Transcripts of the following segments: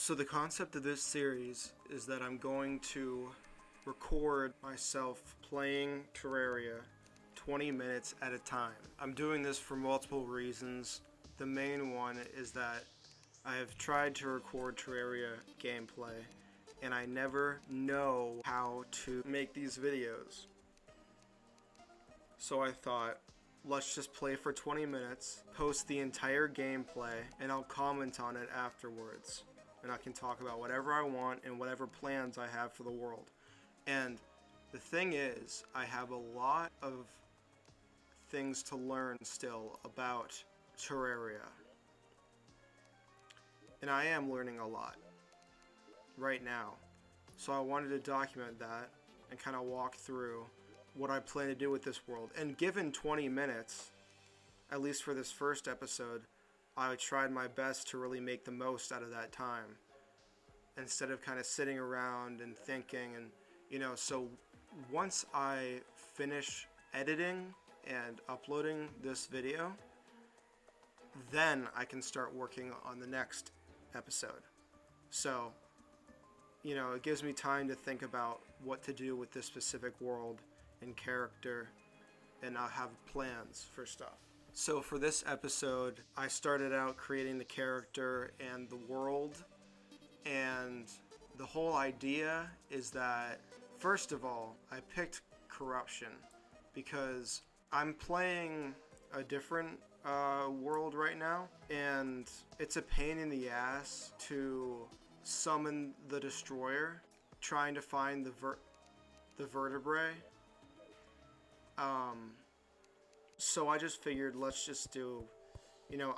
So the concept of this series is that I'm going to record myself playing Terraria 20 minutes at a time. I'm doing this for multiple reasons. The main one is that I have tried to record Terraria gameplay and I never know how to make these videos. So I thought, let's just play for 20 minutes, post the entire gameplay, and I'll comment on it afterwards. And I can talk about whatever I want and whatever plans I have for the world. And the thing is, I have a lot of things to learn still about Terraria. And I am learning a lot right now. So I wanted to document that and kind of walk through what I plan to do with this world. And given 20 minutes, at least for this first episode, I tried my best to really make the most out of that time instead of kind of sitting around and thinking. And so once I finish editing and uploading this video, then I can start working on the next episode. So it gives me time to think about what to do with this specific world and character, and I'll have plans for stuff. So for this episode, I started out creating the character and the world, and the whole idea is that, first of all, I picked corruption because I'm playing a different world right now, and it's a pain in the ass to summon the destroyer, trying to find the vertebrae. So I just figured, let's just do,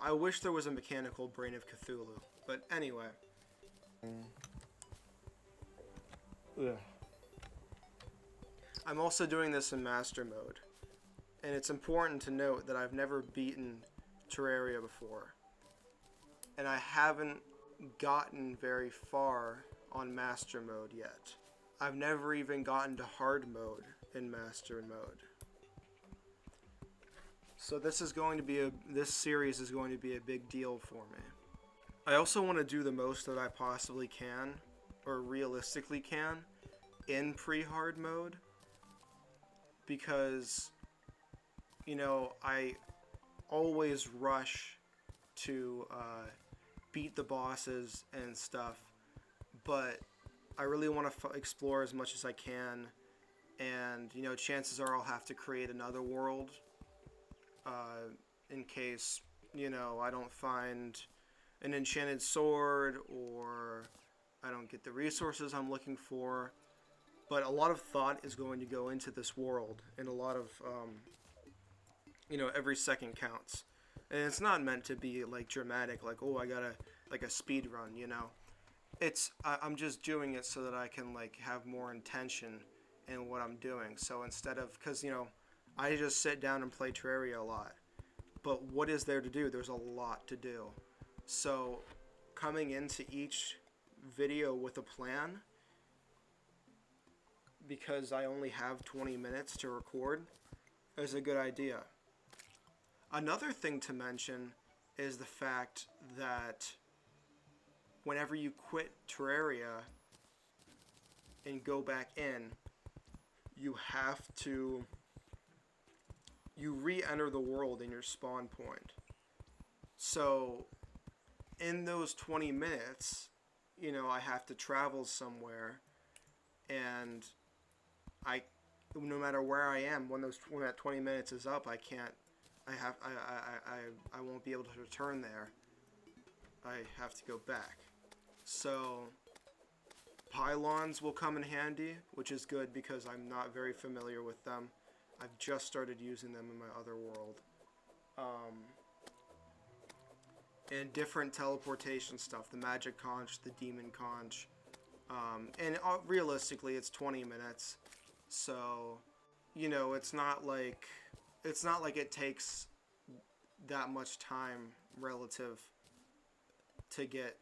I wish there was a mechanical brain of Cthulhu, but anyway. I'm also doing this in master mode, and it's important to note that I've never beaten Terraria before, and I haven't gotten very far on master mode yet. I've never even gotten to hard mode in master mode. So this series is going to be a big deal for me. I also want to do the most that I possibly can, or realistically can, in pre-hard mode, because I always rush to beat the bosses and stuff, but I really want to explore as much as I can, and chances are I'll have to create another world in case I don't find an enchanted sword or I don't get the resources I'm looking for. But a lot of thought is going to go into this world, and a lot of every second counts. And it's not meant to be like dramatic, like, oh, I gotta like a speed run, I'm just doing it so that I can have more intention in what I'm doing. So instead of, because I just sit down and play Terraria a lot, but what is there to do? There's a lot to do. So coming into each video with a plan, because I only have 20 minutes to record, is a good idea. Another thing to mention is the fact that whenever you quit Terraria and go back in, you re-enter the world in your spawn point. So in those 20 minutes, I have to travel somewhere, and no matter where I am, when that 20 minutes is up, I won't be able to return there. I have to go back. So pylons will come in handy, which is good because I'm not very familiar with them. I've just started using them in my other world. And different teleportation stuff, the magic conch, the demon conch. And realistically, it's 20 minutes. So, it's not like it takes that much time relative to get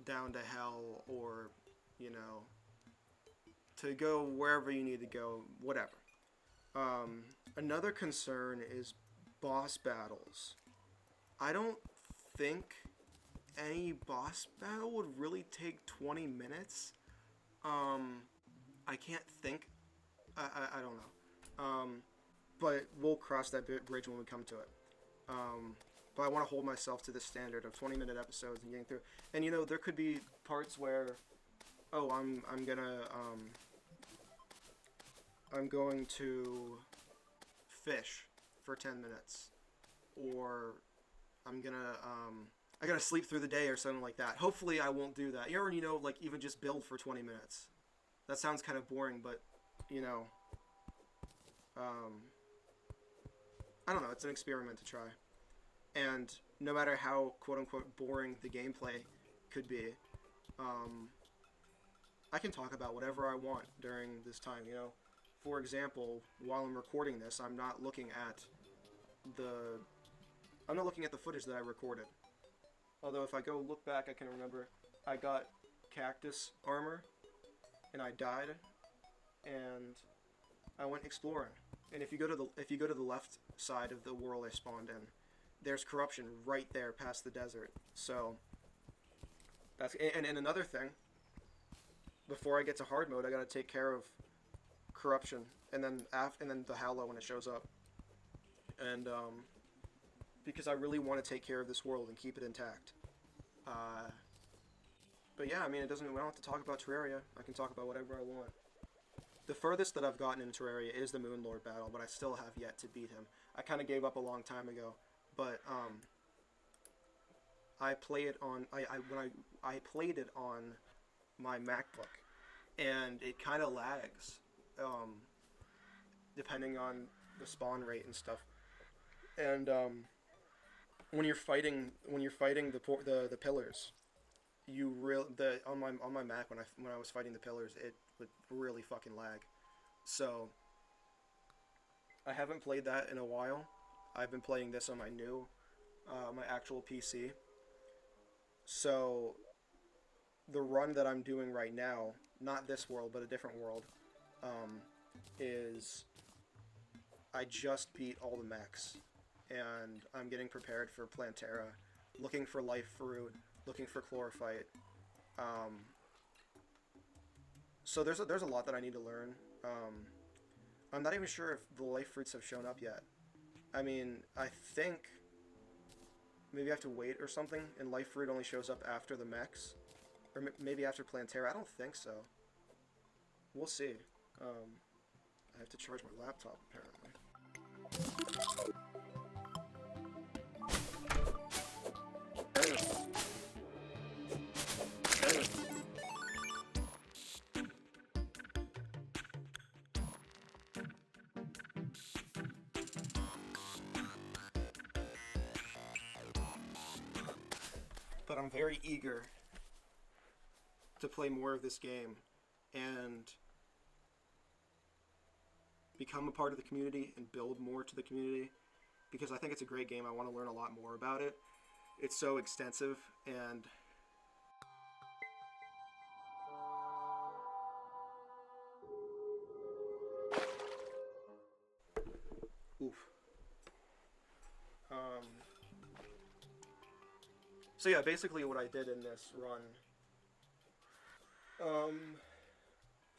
down to hell, or to go wherever you need to go, whatever. Another concern is boss battles. I don't think any boss battle would really take 20 minutes. I can't think. I don't know. But we'll cross that bridge when we come to it. But I want to hold myself to the standard of 20-minute episodes and getting through. And you know, there could be parts where, oh, I'm going to fish for 10 minutes, or I gotta sleep through the day or something like that. Hopefully, I won't do that. You know, like even just build for 20 minutes. That sounds kind of boring, but you know, I don't know. It's an experiment to try. And no matter how quote-unquote boring the gameplay could be, I can talk about whatever I want during this time, you know. For example, while I'm recording this, I'm not looking at the footage that I recorded. Although if I go look back, I can remember I got cactus armor, and I died, and I went exploring. And if you go to the left side of the world I spawned in, there's corruption right there past the desert. So that's and another thing. Before I get to hard mode, I gotta take care of corruption, and then the Hallow when it shows up. And because I really want to take care of this world and keep it intact. But yeah, I mean, we don't have to talk about Terraria. I can talk about whatever I want. The furthest that I've gotten in Terraria is the Moon Lord battle, but I still have yet to beat him. I kind of gave up a long time ago, but I played it on I played it on my MacBook, and it kind of lags, depending on the spawn rate and stuff. And when you're fighting the pillars, on my Mac when I was fighting the pillars, it would really fucking lag. So I haven't played that in a while. I've been playing this on my my actual PC. So the run that I'm doing right now, not this world but a different world, is I just beat all the mechs, and I'm getting prepared for Plantera, looking for life fruit, looking for chlorophyte. So there's a lot that I need to learn. I'm not even sure if the life fruits have shown up yet. I mean, I think maybe I have to wait or something, and life fruit only shows up after the mechs, or maybe after Plantera. I don't think so. We'll see. I have to charge my laptop apparently. But I'm very eager to play more of this game and become a part of the community and build more to the community, because I think it's a great game. I want to learn a lot more about it. It's so extensive, and oof. So yeah, basically what I did in this run,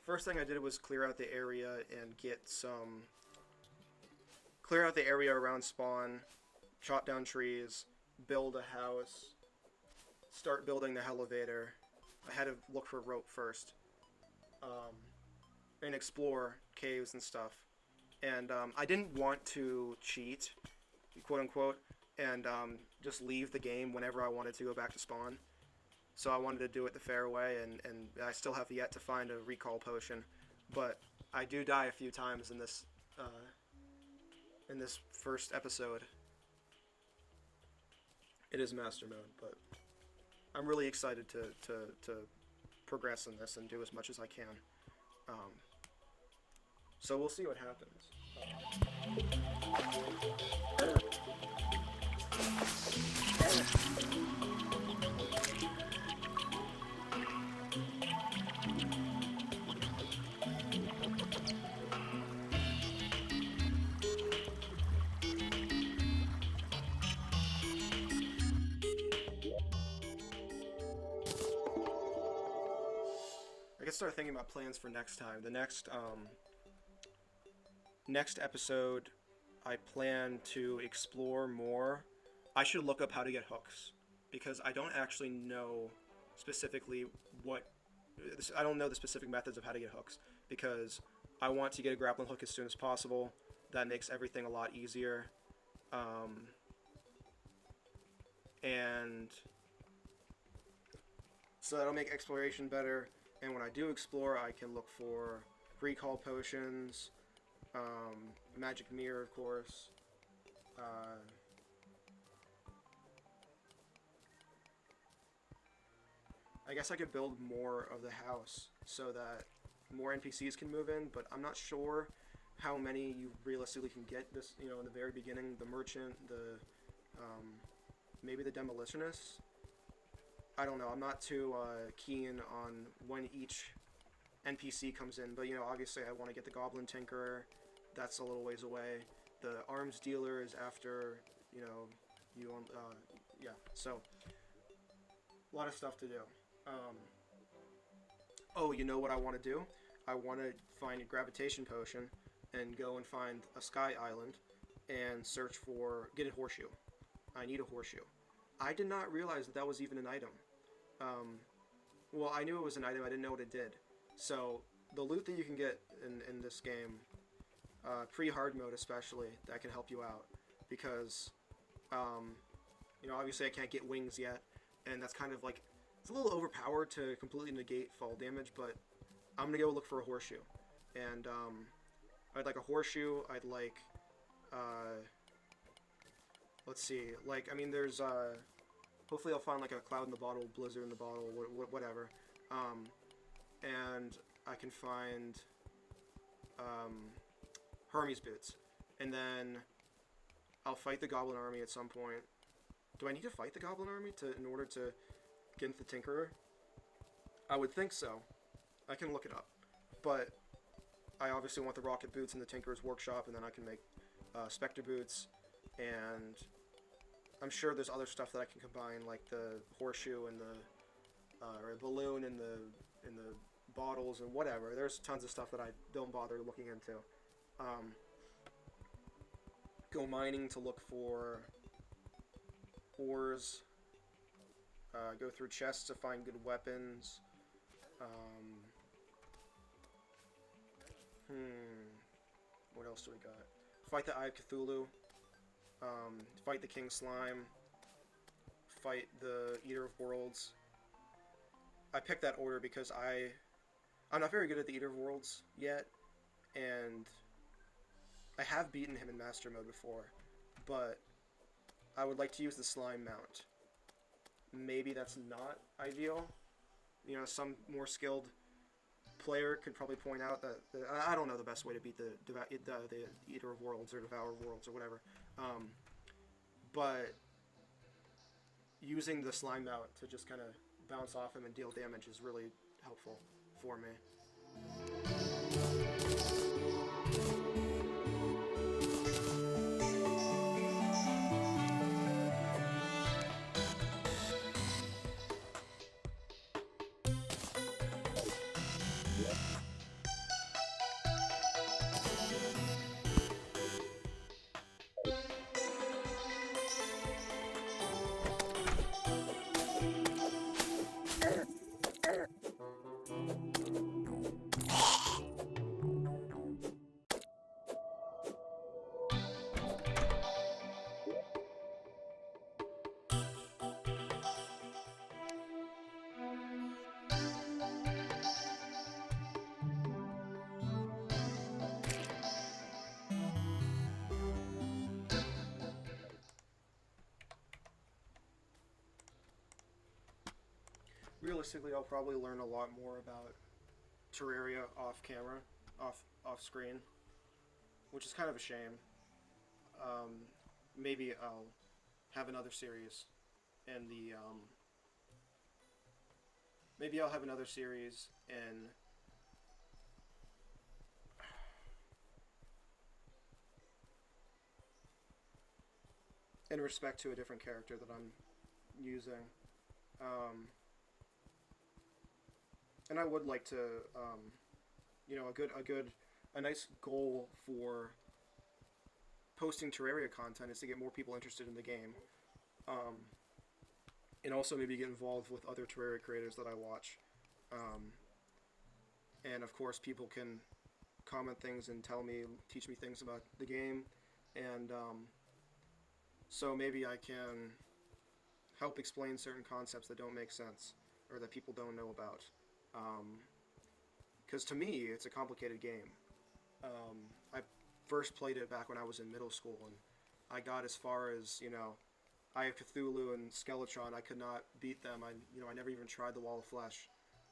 first thing I did was clear out the area and clear out the area around spawn, chop down trees, build a house, start building the elevator. I had to look for rope first, and explore caves and stuff. And I didn't want to cheat, quote unquote, and just leave the game whenever I wanted to go back to spawn. So I wanted to do it the fair way, and I still have yet to find a recall potion, but I do die a few times in this first episode. It is master mode, but I'm really excited to progress in this and do as much as I can. So we'll see what happens. can start thinking about plans for next time. The next episode, I plan to explore more. I should look up how to get hooks because I don't actually know specifically what. I don't know the specific methods of how to get hooks because I want to get a grappling hook as soon as possible. That makes everything a lot easier. And so that'll make exploration better. And when I do explore, I can look for recall potions, magic mirror, of course. I guess I could build more of the house so that more NPCs can move in, but I'm not sure how many you realistically can get this, you know, in the very beginning. The merchant, maybe the demolitionist. I don't know. I'm not too keen on when each NPC comes in, but you know, obviously I want to get the Goblin Tinkerer. That's a little ways away. The arms dealer is after, you know, you on, yeah. So a lot of stuff to do. Oh, you know what I want to do? I want to find a gravitation potion and go and find a sky island and search for get a horseshoe. I need a horseshoe. I did not realize that that was even an item. Well, I knew it was an item. I didn't know what it did. So the loot that you can get in this game, pre-hard mode especially, that can help you out because, you know, obviously I can't get wings yet, and that's kind of like it's a little overpowered to completely negate fall damage. But I'm gonna go look for a horseshoe, and I'd like a horseshoe. I'd like, let's see, like I mean, there's hopefully I'll find like a cloud in the bottle, blizzard in the bottle, whatever. And I can find Hermes boots. And then I'll fight the Goblin Army at some point. Do I need to fight the Goblin Army in order to get into the Tinkerer? I would think so. I can look it up. But I obviously want the rocket boots in the Tinkerer's workshop, and then I can make Spectre boots, and I'm sure there's other stuff that I can combine, like the horseshoe and the or a balloon in the bottles and whatever. There's tons of stuff that I don't bother looking into. Go mining to look for ores. Go through chests to find good weapons. What else do we got? Fight the Eye of Cthulhu. Fight the King Slime. Fight the Eater of Worlds. I picked that order because I'm not very good at the Eater of Worlds yet, and I have beaten him in Master Mode before, but I would like to use the Slime mount. Maybe that's not ideal. You know, some more skilled player could probably point out that I don't know the best way to beat the Eater of Worlds or Devour of Worlds or whatever. But using the Slime mount to just kind of bounce off him and deal damage is really helpful for me. Realistically, I'll probably learn a lot more about Terraria off camera, off screen, which is kind of a shame. Maybe I'll have another series in the maybe I'll have another series in respect to a different character that I'm using. And I would like to, a nice goal for posting Terraria content is to get more people interested in the game, um, and also maybe get involved with other Terraria creators that I watch. Um, and of course, people can comment things and teach me things about the game, and so maybe I can help explain certain concepts that don't make sense or that people don't know about. Because to me, it's a complicated game. I first played it back when I was in middle school, and I got as far as Eye of Cthulhu and Skeletron. I could not beat them. I never even tried the Wall of Flesh.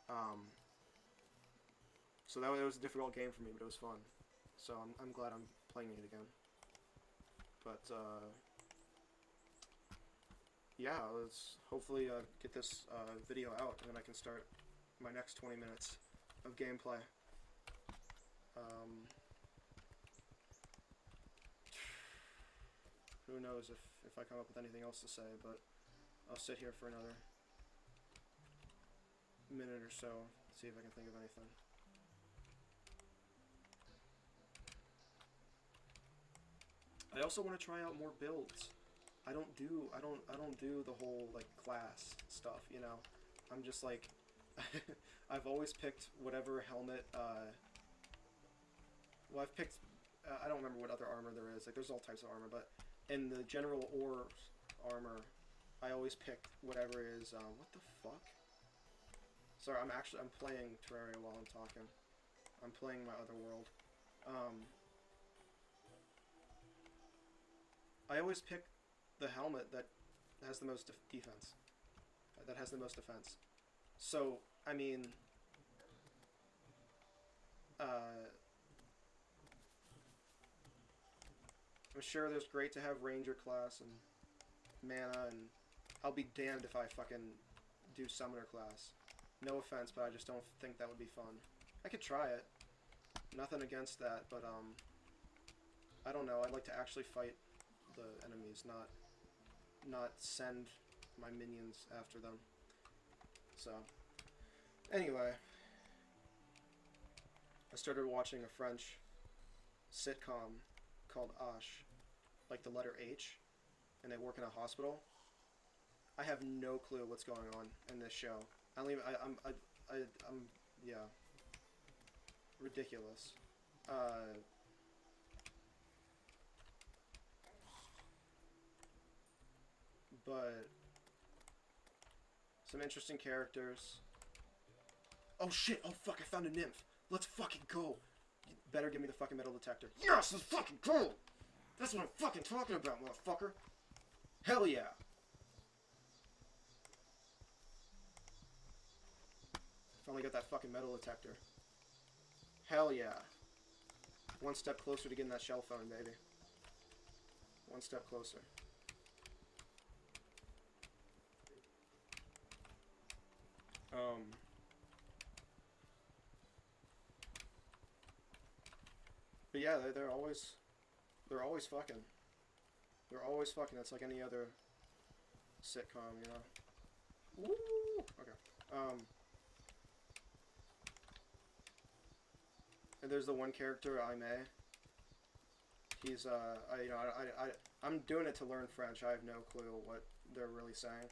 Um, so it was a difficult game for me, but it was fun. So I'm glad I'm playing it again. But yeah, let's hopefully get this video out, and then I can start my next 20 minutes of gameplay. Who knows if I come up with anything else to say, but I'll sit here for another minute or so, see if I can think of anything. I also want to try out more builds. I don't do the whole like class stuff, I'm just like I've always picked whatever helmet well, I've picked I don't remember what other armor there is. Like there's all types of armor, but in the general ore armor, I always pick whatever is what the fuck? Sorry, I'm playing Terraria while I'm talking. I'm playing my other world. I always pick the helmet that has the most defense. That has the most defense. So, I mean, I'm sure there's great to have Ranger class and mana, and I'll be damned if I fucking do Summoner class. No offense, but I just don't think that would be fun. I could try it. Nothing against that, but I don't know. I'd like to actually fight the enemies, not send my minions after them. So, anyway, I started watching a French sitcom called Ash, like the letter H, and they work in a hospital. I have no clue what's going on in this show. I'm yeah, ridiculous. But some interesting characters. Oh shit! Oh fuck! I found a nymph. Let's fucking go. You better give me the fucking metal detector. Yes, let's fucking go. That's what I'm fucking talking about, motherfucker. Hell yeah. Finally got that fucking metal detector. Hell yeah. One step closer to getting that shell phone, baby. One step closer. But yeah, they're always fucking. They're always fucking. It's like any other sitcom, Woo! Okay. And there's the one character, Aimee. He's I'm doing it to learn French. I have no clue what they're really saying.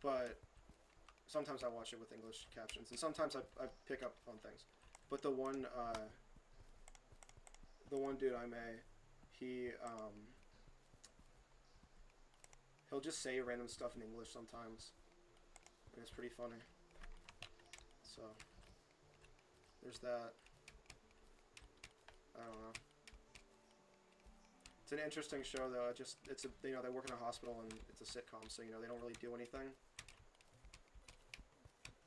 But sometimes I watch it with English captions, and sometimes I pick up on things. But the one dude I may, he'll just say random stuff in English sometimes, and it's pretty funny. So there's that. I don't know. It's an interesting show though. It's a they work in a hospital and it's a sitcom, so they don't really do anything.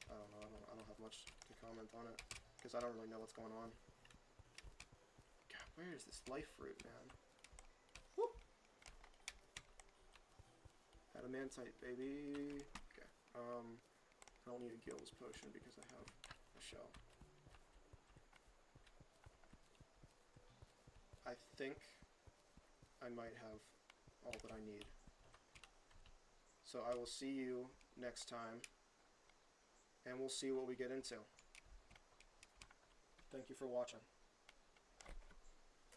I don't know. I don't have much to comment on it because I don't really know what's going on. God, where is this life fruit, man? Whoop! Adamantite, baby. Okay. I don't need a Gills potion because I have a shell. I think I might have all that I need. So I will see you next time, and we'll see what we get into. Thank you for watching.